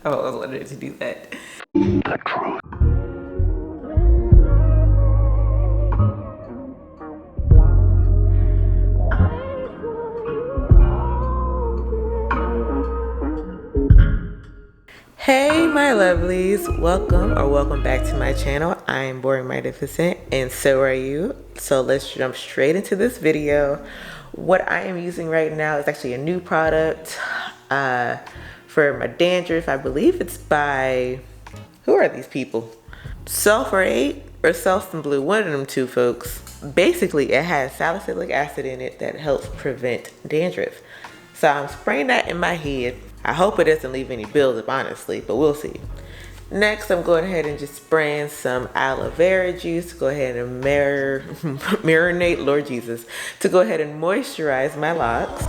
I've always wanted to do that. The truth. Hey my lovelies, welcome back to my channel. I am Boring Magnificent and so are you. So let's jump straight into this video. What I am using right now is actually a new product for my dandruff. I believe it's by, who are these people? Sulfur8 or Selsun Blue, one of them two folks. Basically it has salicylic acid in it that helps prevent dandruff. So I'm spraying that in my head. I hope it doesn't leave any buildup, honestly, but we'll see. Next, I'm going ahead and just spraying some aloe vera juice to go ahead and marinate, Lord Jesus, to go ahead and moisturize my locks.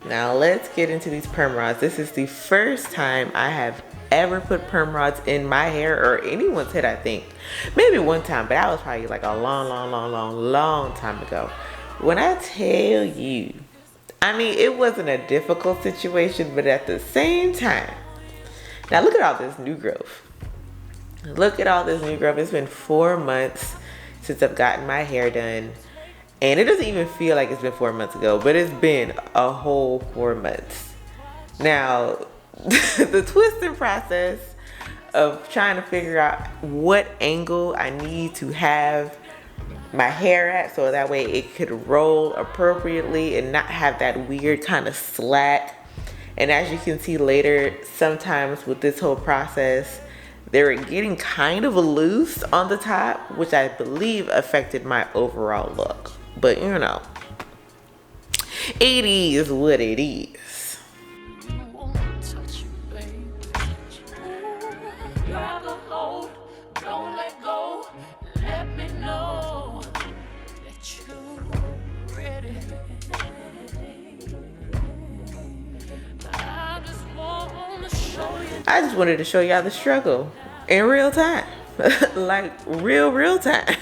Now let's get into these perm rods. This is the first time I have ever put perm rods in my hair or anyone's head, I think. Maybe one time, but that was probably like a long time ago. When I tell you, I mean, it wasn't a difficult situation, but at the same time, now look at all this new growth. Look at all this new growth. It's been 4 months since I've gotten my hair done. And it doesn't even feel like it's been 4 months ago, but it's been a whole 4 months. Now, the twisting process of trying to figure out what angle I need to have my hair at so that way it could roll appropriately and not have that weird kind of slack. And as you can see later, sometimes with this whole process, they were getting kind of loose on the top, which I believe affected my overall look. But you know, it is what it is. I just wanted to show y'all the struggle in real time. Like real time.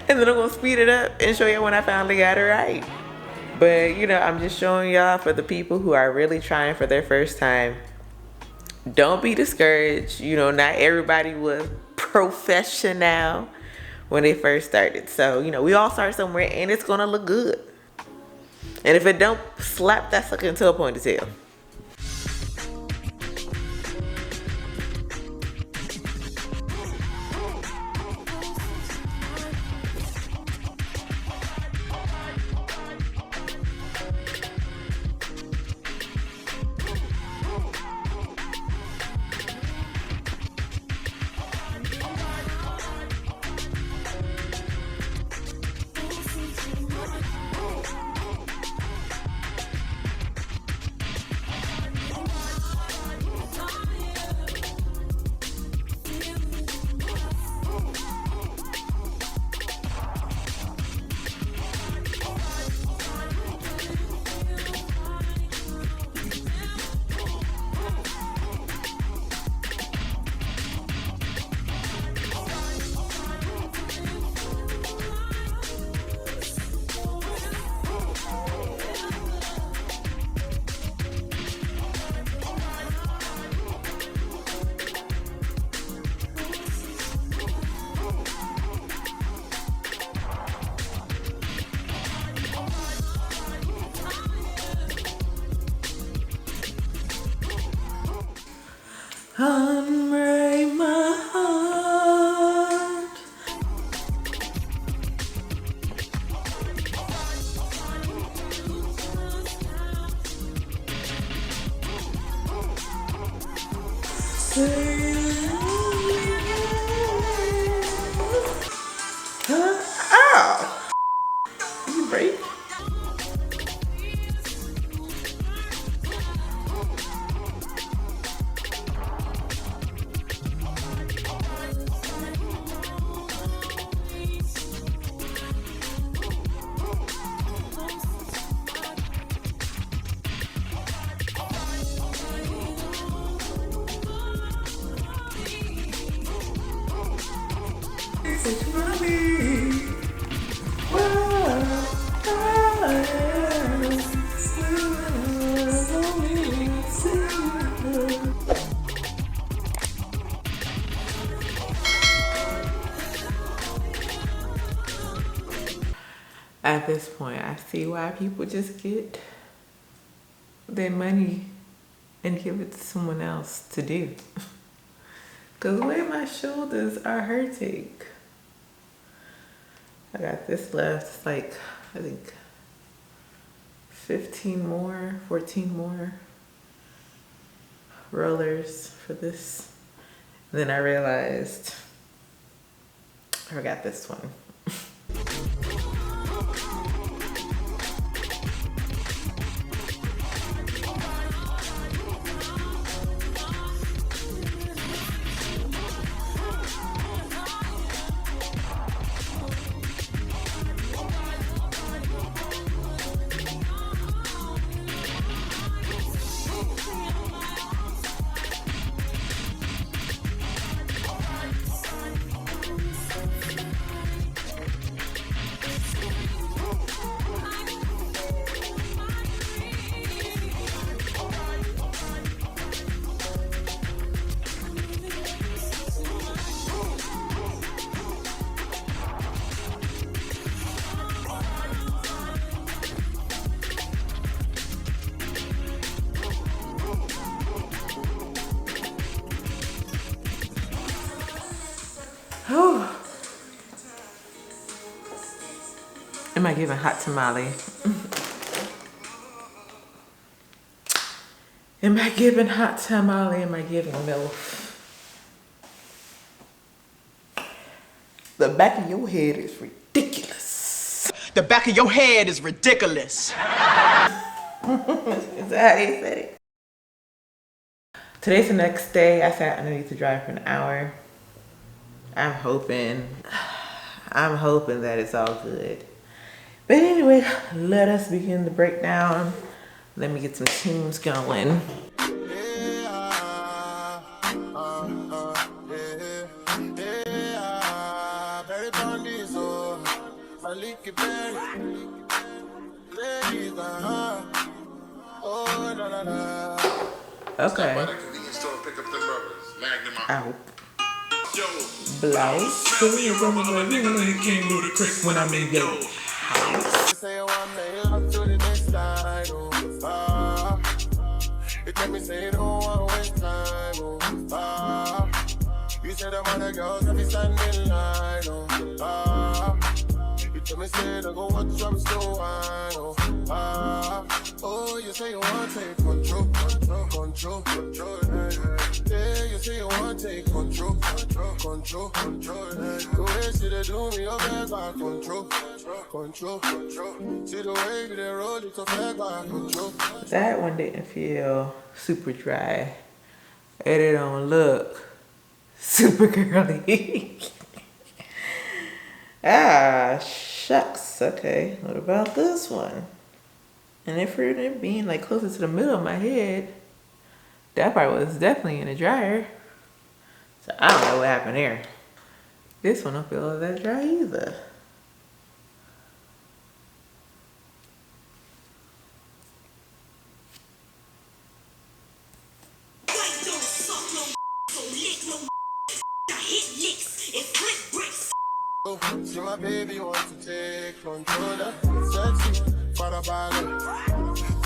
And then I'm gonna speed it up and show you when I finally got it right. But you know, I'm just showing y'all for the people who are really trying for their first time. Don't be discouraged. You know, not everybody was professional when they first started. So, you know, we all start somewhere and it's gonna look good. And if it don't slap that sucker into a ponytail. Unbreak my heart. Ow! You break? It's mommy. At this point, I see why people just get their money and give it to someone else to do. Cause the way my shoulders are hurting. I got this left. It's like, I think 15 more, 14 more rollers for this. And then I realized I forgot this one. Am I giving hot tamale? Am I giving hot tamale? Am I giving MILF? The back of your head is ridiculous. The back of your head is ridiculous. Is that how they said it? Today's the next day. I sat underneath the dryer for an hour. I'm hoping that it's all good. But anyway, let us begin the breakdown. Let me get some tunes going. Okay. Ow. Blouse. When I'm in your house. You tell me say you don't want to waste time, you said I'm other girls that be standing in line, you tell me say don't go watch from slow wine, you say you want to take control, yeah, you say you want to take control, the way she dey do me, your best by control, see the way they roll it, so fast by control. That one didn't feel super dry, and it don't look super curly. Ah, shucks. Okay, what about this one? And if for it being like closer to the middle of my head, that part was definitely in the dryer. So I don't know what happened there. This one don't feel that dry either. See my baby want to take control of sexy for the body.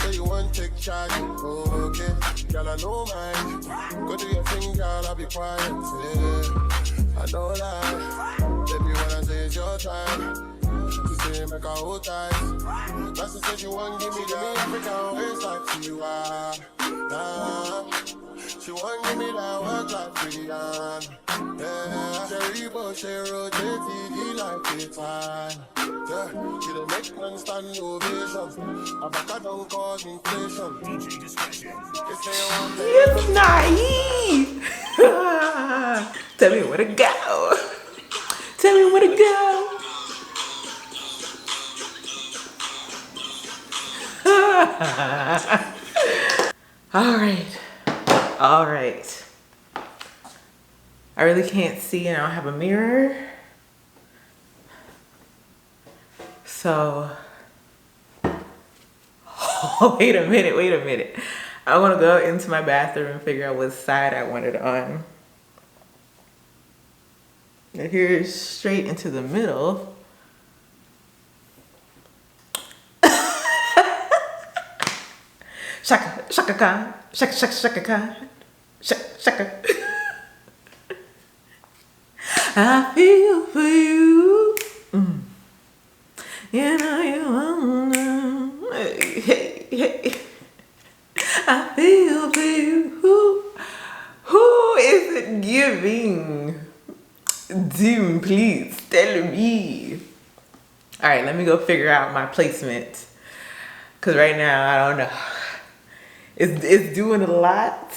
Say you want to take charge, okay? Girl, I know mine. Go do your thing, girl, I'll be quiet. Yeah. I don't lie. Baby, when I say it's your time, you say make a hold tight. That's the say you want give me African waist like you are. She want give me that work like Freedom. Yeah, Cherry Bush, she rotate TV like it's fine. Yeah, she don't make non-stand ovation. I back don't cause inflation. DJ discretion. It's naive. Tell me where to go. Tell me where to go. All right. I really can't see and I don't have a mirror. So, oh, wait a minute. I want to go into my bathroom and figure out what side I want it on. And here's straight into the middle. Shaka, shaka Khan. Shaka, shaka, shaka Khan. Shaka, shaka. I feel for you. You know you wanna. Hey, hey. I feel for you. Who is it giving? Doom, please tell me. All right, let me go figure out my placement. Cause right now I don't know. It's doing a lot.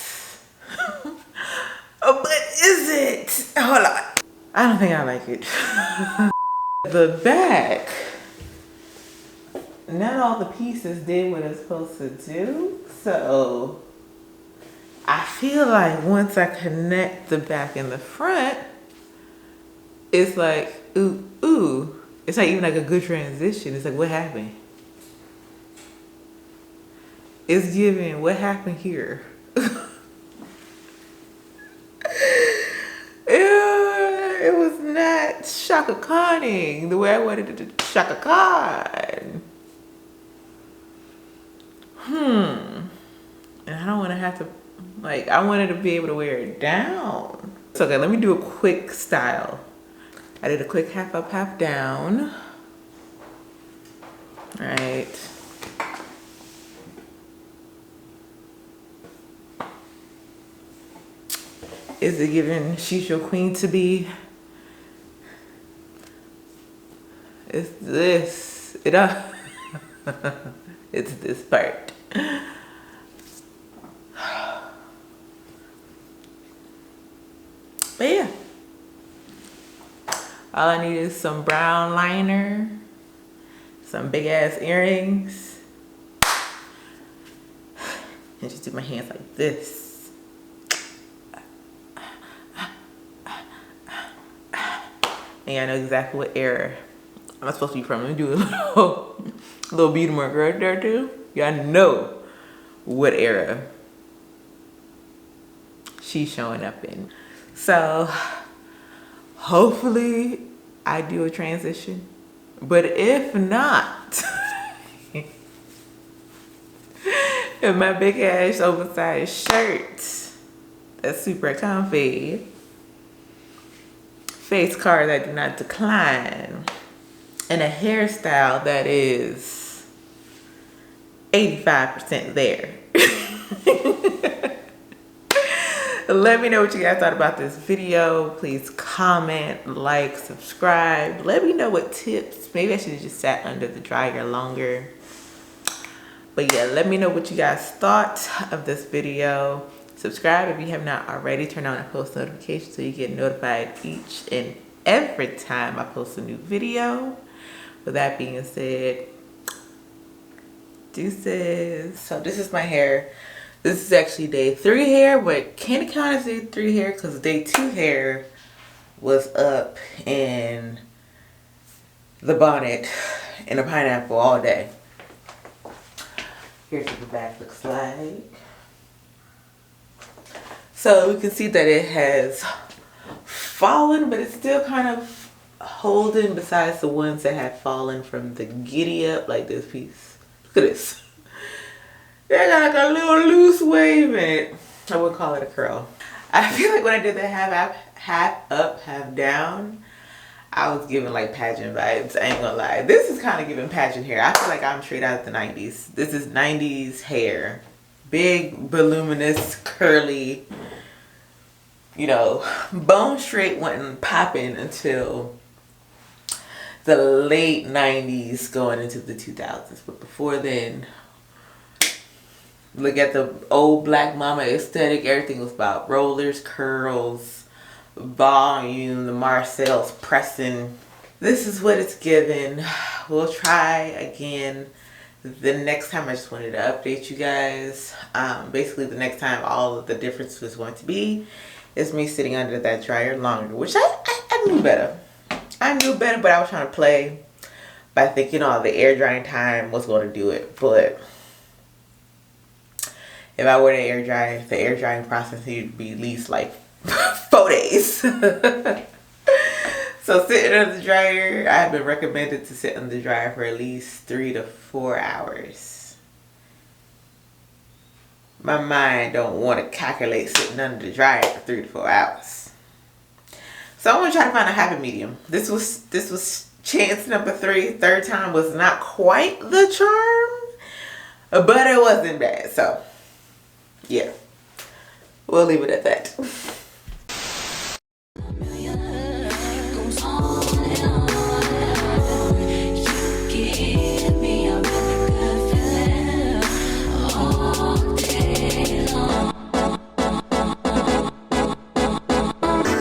But is it? Hold on. I don't think I like it. The back. Not all the pieces did what it's supposed to do. So I feel like once I connect the back and the front, it's like, ooh, ooh. It's not even like a good transition. It's like, what happened? It's giving, what happened here? It was not Shaka Khaning the way I wanted it to Shaka Khan. And I don't want to have to, like, I wanted to be able to wear it down. So, okay, let me do a quick style. I did a quick half up, half down. All right. Is it giving she's your queen to be? It's this. It's this part. But yeah. All I need is some brown liner, some big ass earrings, and just do my hands like this. And I know exactly what era I'm supposed to be from. Let me do a little beat mark right there too. Y'all know what era she's showing up in. So hopefully I do a transition. But if not, if my big ass oversized shirt that's super comfy, face card that do not decline, and a hairstyle that is 85% there. Let me know what you guys thought about this video. Please comment, like, subscribe. Let me know what tips. Maybe I should have just sat under the dryer longer. But yeah, let me know what you guys thought of this video. Subscribe if you have not already. Turn on post notifications so you get notified each and every time I post a new video. With that being said, deuces. So this is my hair. This is actually day 3 hair, but can't count as day 3 hair because day 2 hair was up in the bonnet and a pineapple all day. Here's what the back looks like. So we can see that it has fallen, but it's still kind of holding besides the ones that have fallen from the giddy up, like this piece. Look at this. They got like a little loose wave in it. I would call it a curl. I feel like when I did the half up, half down, I was giving like pageant vibes. I ain't gonna lie. This is kind of giving pageant hair. I feel like I'm straight out of the 90s. This is 90s hair. Big, voluminous, curly, you know, bone straight wasn't popping until the late 90s going into the 2000s. But before then, look at the old black mama aesthetic. Everything was about rollers, curls, volume, the Marcel's pressing. This is what it's given. We'll try again the next time. I just wanted to update you guys. Basically the next time all of the difference was going to be is me sitting under that dryer longer, which I knew better. I knew better, but I was trying to play by thinking all the air drying time was going to do it. But if I were to air dry, the air drying process needed to be at least like 4 days. So sitting under the dryer, I have been recommended to sit under the dryer for at least 3 to 4 hours. my mind don't want to calculate sitting under the dryer for 3 to 4 hours. So I'm gonna try to find a happy medium. This was chance number 3. Third time was not quite the charm, but it wasn't bad. So yeah, we'll leave it at that.